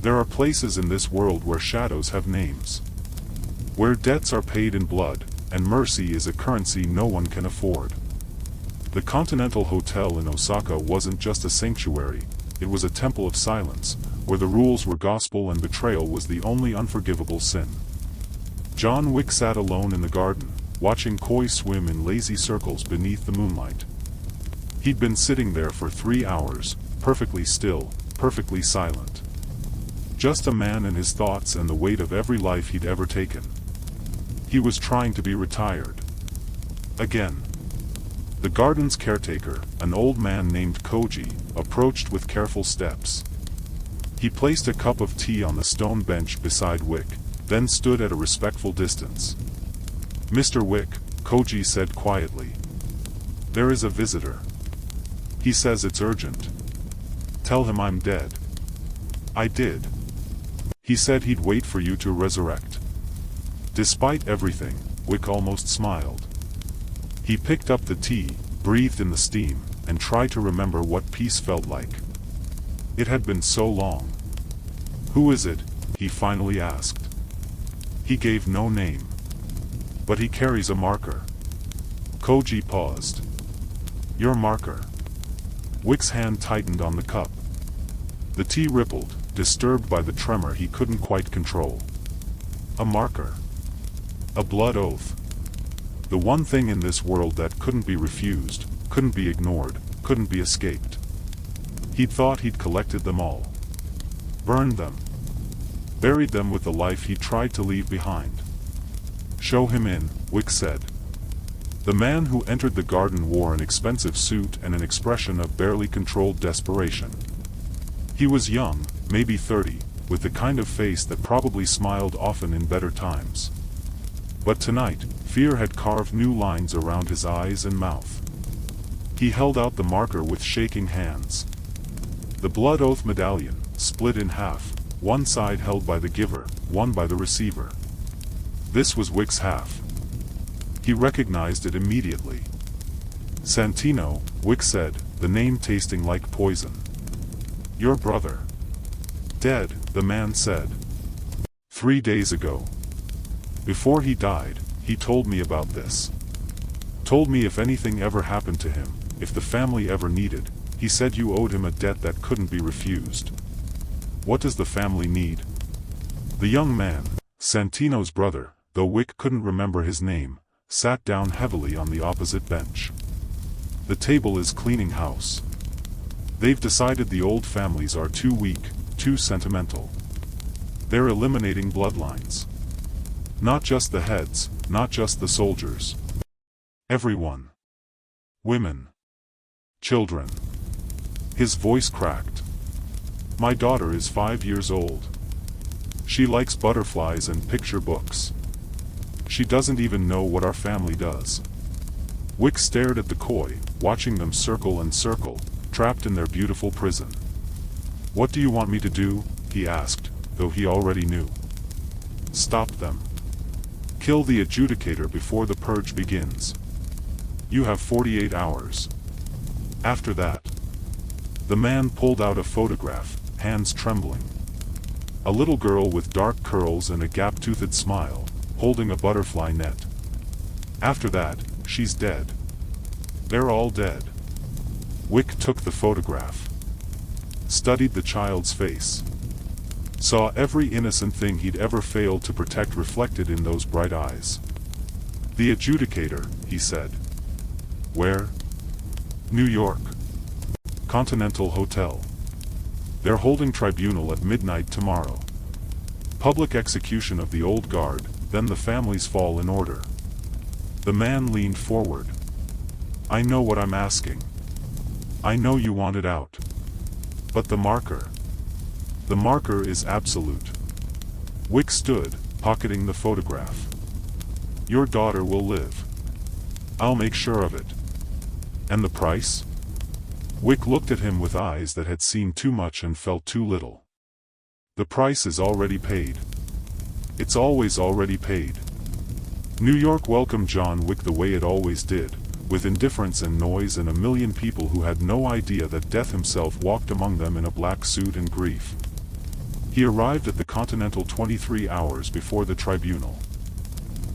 There are places in this world where shadows have names. Where debts are paid in blood, and mercy is a currency no one can afford. The Continental Hotel in Osaka wasn't just a sanctuary, it was a temple of silence, where the rules were gospel and betrayal was the only unforgivable sin. John Wick sat alone in the garden, watching koi swim in lazy circles beneath the moonlight. He'd been sitting there for 3 hours, perfectly still, perfectly silent. Just a man and his thoughts and the weight of every life he'd ever taken. He was trying to be retired. Again. The garden's caretaker, an old man named Koji, approached with careful steps. He placed a cup of tea on the stone bench beside Wick, then stood at a respectful distance. "Mr. Wick," Koji said quietly. "There is a visitor. He says it's urgent. Tell him I'm dead." "I did. He said he'd wait for you to resurrect." Despite everything, Wick almost smiled. He picked up the tea, breathed in the steam, and tried to remember what peace felt like. It had been so long. "Who is it?" he finally asked. He gave no name. "But he carries a marker." Koji paused. "Your marker?" Wick's hand tightened on the cup. The tea rippled, disturbed by the tremor he couldn't quite control. A marker. A blood oath. The one thing in this world that couldn't be refused, couldn't be ignored, couldn't be escaped. He'd thought he'd collected them all. Burned them. Buried them with the life he tried to leave behind. "Show him in," Wick said. The man who entered the garden wore an expensive suit and an expression of barely controlled desperation. He was young, maybe 30, with the kind of face that probably smiled often in better times. But tonight, fear had carved new lines around his eyes and mouth. He held out the marker with shaking hands. The blood oath medallion, split in half, one side held by the giver, one by the receiver. This was Wick's half. He recognized it immediately. "Santino," Wick said, the name tasting like poison. "Your brother." "Dead," the man said. 3 days ago. Before he died, he told me about this. Told me if anything ever happened to him, if the family ever needed, he said you owed him a debt that couldn't be refused. What does the family need?" The young man, Santino's brother, though Wick couldn't remember his name, sat down heavily on the opposite bench. "The table is cleaning house. They've decided the old families are too weak, too sentimental. They're eliminating bloodlines. Not just the heads, not just the soldiers. Everyone. Women. Children." His voice cracked. "My daughter is 5 years old. She likes butterflies and picture books. She doesn't even know what our family does." Wick stared at the koi, watching them circle and circle, trapped in their beautiful prison. "What do you want me to do?" he asked, though he already knew. "Stop them. Kill the adjudicator before the purge begins. You have 48 hours. After that." The man pulled out a photograph, hands trembling. A little girl with dark curls and a gap-toothed smile, holding a butterfly net. "After that, she's dead. They're all dead." Wick took the photograph. Studied the child's face. Saw every innocent thing he'd ever failed to protect reflected in those bright eyes. "The adjudicator," he said. "Where?" "New York. Continental Hotel. They're holding tribunal at midnight tomorrow. Public execution of the old guard, then the families fall in order." The man leaned forward. "I know what I'm asking. I know you want it out. But the marker. The marker is absolute." Wick stood, pocketing the photograph. "Your daughter will live. I'll make sure of it." "And the price?" Wick looked at him with eyes that had seen too much and felt too little. "The price is already paid. It's always already paid." New York welcomed John Wick the way it always did, with indifference and noise and a million people who had no idea that death himself walked among them in a black suit and grief. He arrived at the Continental 23 hours before the tribunal.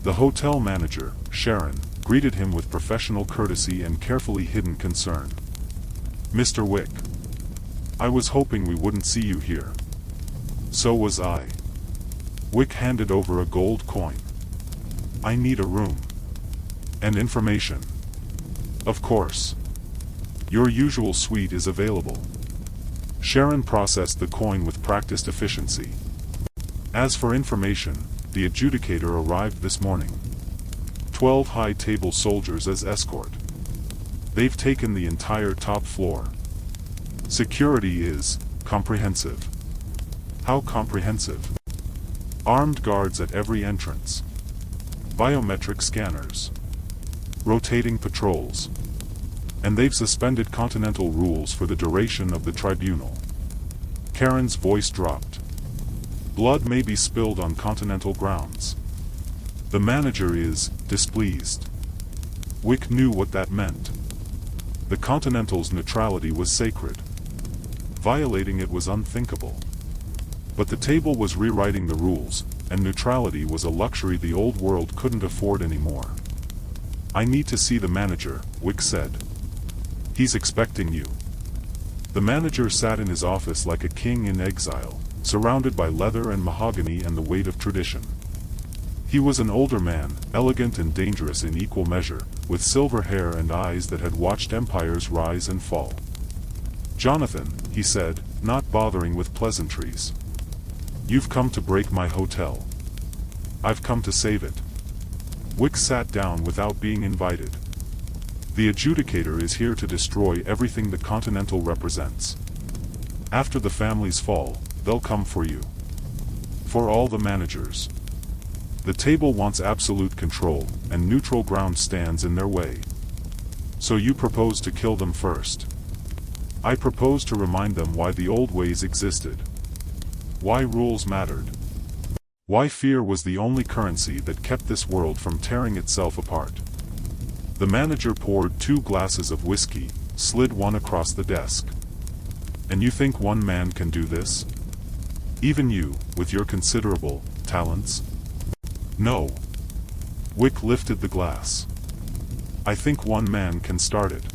The hotel manager, Sharon, greeted him with professional courtesy and carefully hidden concern. "Mr. Wick. I was hoping we wouldn't see you here." "So was I." Wick handed over a gold coin. "I need a room. And information." "Of course. Your usual suite is available." Sharon processed the coin with practiced efficiency. "As for information, the adjudicator arrived this morning. 12 high-table soldiers as escort. They've taken the entire top floor. Security is comprehensive." "How comprehensive?" "Armed guards at every entrance. Biometric scanners. Rotating patrols. And they've suspended Continental rules for the duration of the tribunal." Karen's voice dropped. "Blood may be spilled on Continental grounds. The manager is displeased." Wick knew what that meant. The Continental's neutrality was sacred. Violating it was unthinkable. But the table was rewriting the rules, and neutrality was a luxury the old world couldn't afford anymore. "I need to see the manager," Wick said. "He's expecting you." The manager sat in his office like a king in exile, surrounded by leather and mahogany and the weight of tradition. He was an older man, elegant and dangerous in equal measure, with silver hair and eyes that had watched empires rise and fall. "Jonathan," he said, not bothering with pleasantries. "You've come to break my hotel. I've come to save it." Wick sat down without being invited. "The adjudicator is here to destroy everything the Continental represents. After the families fall, they'll come for you. For all the managers. The table wants absolute control, and neutral ground stands in their way. So you propose to kill them first. I propose to remind them why the old ways existed. Why rules mattered. Why fear was the only currency that kept this world from tearing itself apart." The manager poured 2 glasses of whiskey, slid one across the desk. "And you think one man can do this? Even you, with your considerable talents?" "No." Wick lifted the glass. "I think one man can start it.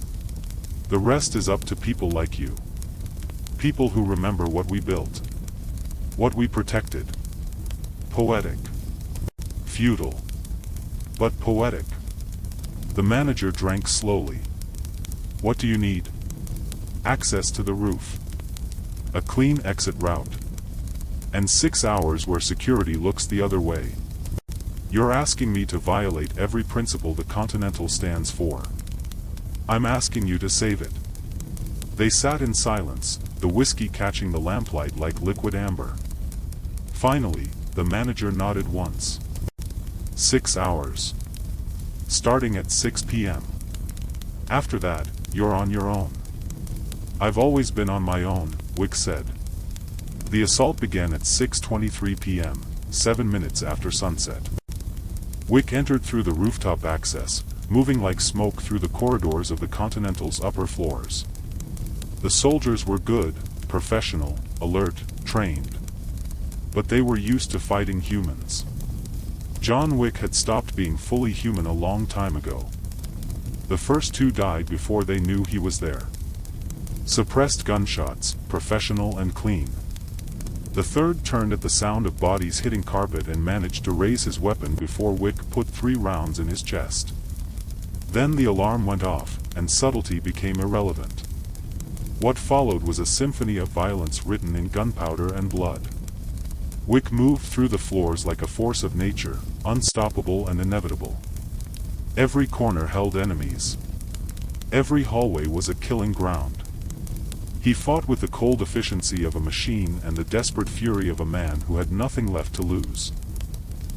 The rest is up to people like you. People who remember what we built. What we protected. Poetic. Feudal. But poetic." The manager drank slowly. "What do you need?" "Access to the roof. A clean exit route. And 6 hours where security looks the other way. You're asking me to violate every principle the Continental stands for. I'm asking you to save it." They sat in silence, the whiskey catching the lamplight like liquid amber. Finally, the manager nodded once. 6 hours. Starting at 6 p.m. After that, you're on your own." "I've always been on my own," Wick said. The assault began at 6:23 p.m., 7 minutes after sunset. Wick entered through the rooftop access, moving like smoke through the corridors of the Continental's upper floors. The soldiers were good, professional, alert, trained. But they were used to fighting humans. John Wick had stopped being fully human a long time ago. The first 2 died before they knew he was there. Suppressed gunshots, professional and clean. The third turned at the sound of bodies hitting carpet and managed to raise his weapon before Wick put 3 rounds in his chest. Then the alarm went off, and subtlety became irrelevant. What followed was a symphony of violence written in gunpowder and blood. Wick moved through the floors like a force of nature, unstoppable and inevitable. Every corner held enemies. Every hallway was a killing ground. He fought with the cold efficiency of a machine and the desperate fury of a man who had nothing left to lose.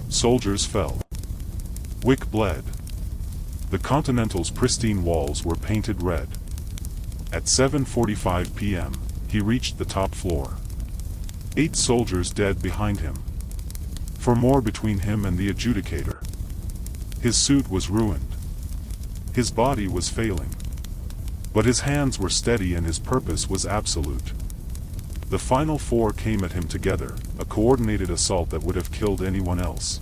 Soldiers fell. Wick bled. The Continental's pristine walls were painted red. At 7:45 p.m., he reached the top floor. 8 soldiers dead behind him. 4 more between him and the adjudicator. His suit was ruined. His body was failing. But his hands were steady and his purpose was absolute. The final 4 came at him together, a coordinated assault that would have killed anyone else.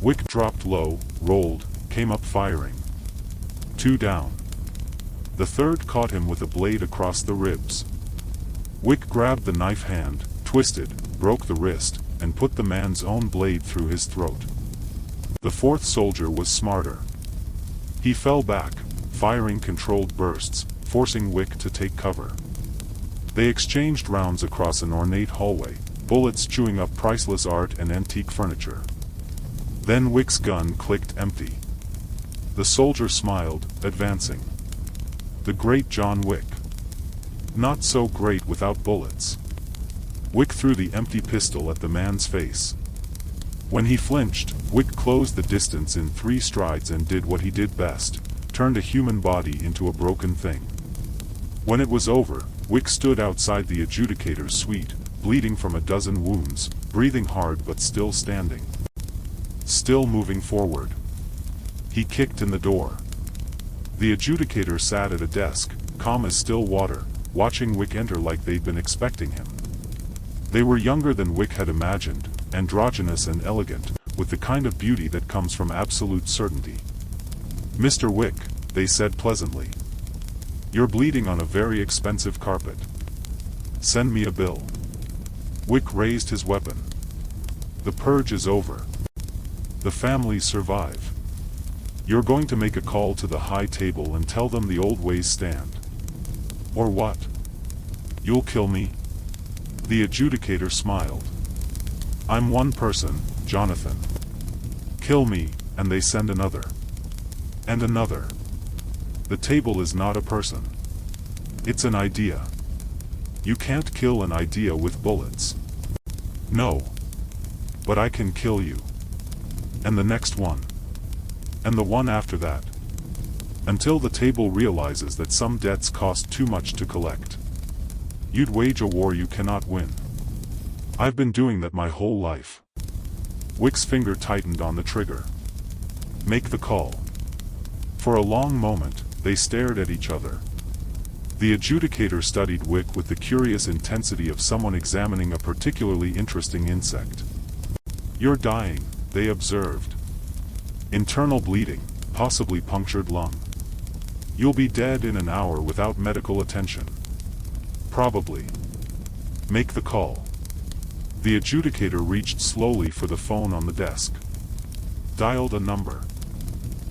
Wick dropped low, rolled, came up firing. 2 down. The third caught him with a blade across the ribs. Wick grabbed the knife hand, twisted, broke the wrist, and put the man's own blade through his throat. The fourth soldier was smarter. He fell back, firing controlled bursts, forcing Wick to take cover. They exchanged rounds across an ornate hallway, bullets chewing up priceless art and antique furniture. Then Wick's gun clicked empty. The soldier smiled, advancing. The great John Wick. Not so great without bullets. Wick threw the empty pistol at the man's face. When he flinched, Wick closed the distance in 3 strides and did what he did best, turned a human body into a broken thing. When it was over, Wick stood outside the adjudicator's suite, bleeding from a dozen wounds, breathing hard but still standing. Still moving forward. He kicked in the door. The adjudicator sat at a desk, calm as still water, watching Wick enter like they'd been expecting him. They were younger than Wick had imagined, androgynous and elegant, with the kind of beauty that comes from absolute certainty. "Mr. Wick," they said pleasantly. "You're bleeding on a very expensive carpet. Send me a bill." Wick raised his weapon. "The purge is over. The families survive. You're going to make a call to the high table and tell them the old ways stand. Or what? You'll kill me?" The adjudicator smiled. "I'm one person, Jonathan. Kill me, and they send another. And another. The table is not a person. It's an idea. You can't kill an idea with bullets. No. But I can kill you. And the next one. And the one after that. Until the table realizes that some debts cost too much to collect. You'd wage a war you cannot win. I've been doing that my whole life." Wick's finger tightened on the trigger. "Make the call." For a long moment, they stared at each other. The adjudicator studied Wick with the curious intensity of someone examining a particularly interesting insect. "You're dying," they observed. "Internal bleeding, possibly punctured lung. You'll be dead in an hour without medical attention. Probably. Make the call." The adjudicator reached slowly for the phone on the desk. Dialed a number.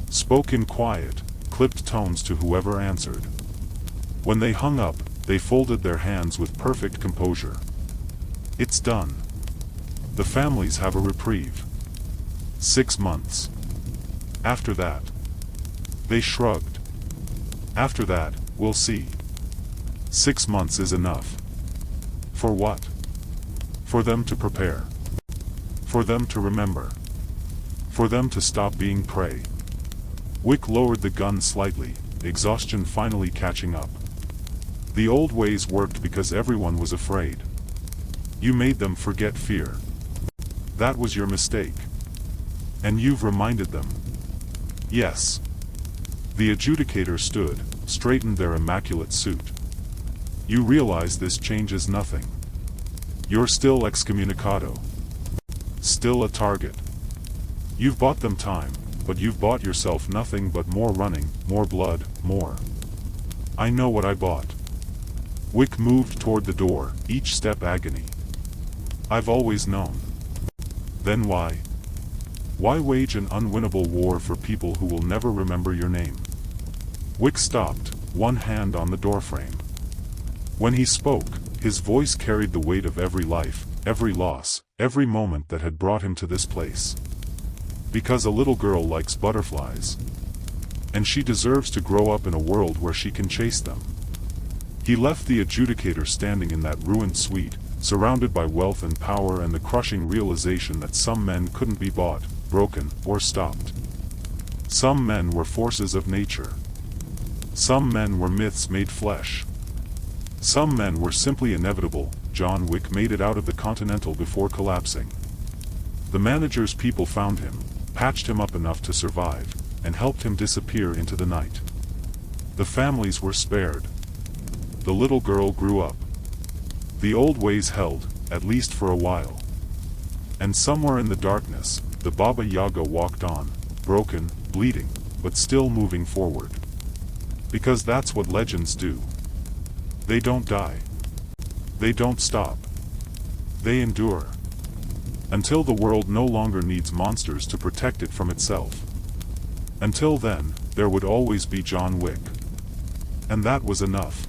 Spoke in quiet, clipped tones to whoever answered. When they hung up, they folded their hands with perfect composure. "It's done. The families have a reprieve. 6 months. After that." They shrugged. "After that, we'll see. 6 months is enough." For what? For them to prepare. For them to remember. For them to stop being prey. Wick lowered the gun slightly, exhaustion finally catching up. The old ways worked because everyone was afraid. You made them forget fear. That was your mistake. And you've reminded them. Yes. The adjudicator stood, straightened their immaculate suit. You realize this changes nothing. You're still excommunicado. Still a target. You've bought them time, but you've bought yourself nothing but more running, more blood, more. I know what I bought. Wick moved toward the door, each step agony. I've always known. Then why? Why wage an unwinnable war for people who will never remember your name? Wick stopped, one hand on the doorframe. When he spoke, his voice carried the weight of every life, every loss, every moment that had brought him to this place. Because a little girl likes butterflies. And she deserves to grow up in a world where she can chase them. He left the adjudicator standing in that ruined suite, surrounded by wealth and power and the crushing realization that some men couldn't be bought, broken, or stopped. Some men were forces of nature. Some men were myths made flesh. Some men were simply inevitable. John Wick made it out of the Continental before collapsing. The manager's people found him, patched him up enough to survive, and helped him disappear into the night. The families were spared. The little girl grew up. The old ways held, at least for a while. And somewhere in the darkness, the Baba Yaga walked on, broken, bleeding, but still moving forward. Because that's what legends do. They don't die. They don't stop. They endure. Until the world no longer needs monsters to protect it from itself. Until then, there would always be John Wick. And that was enough.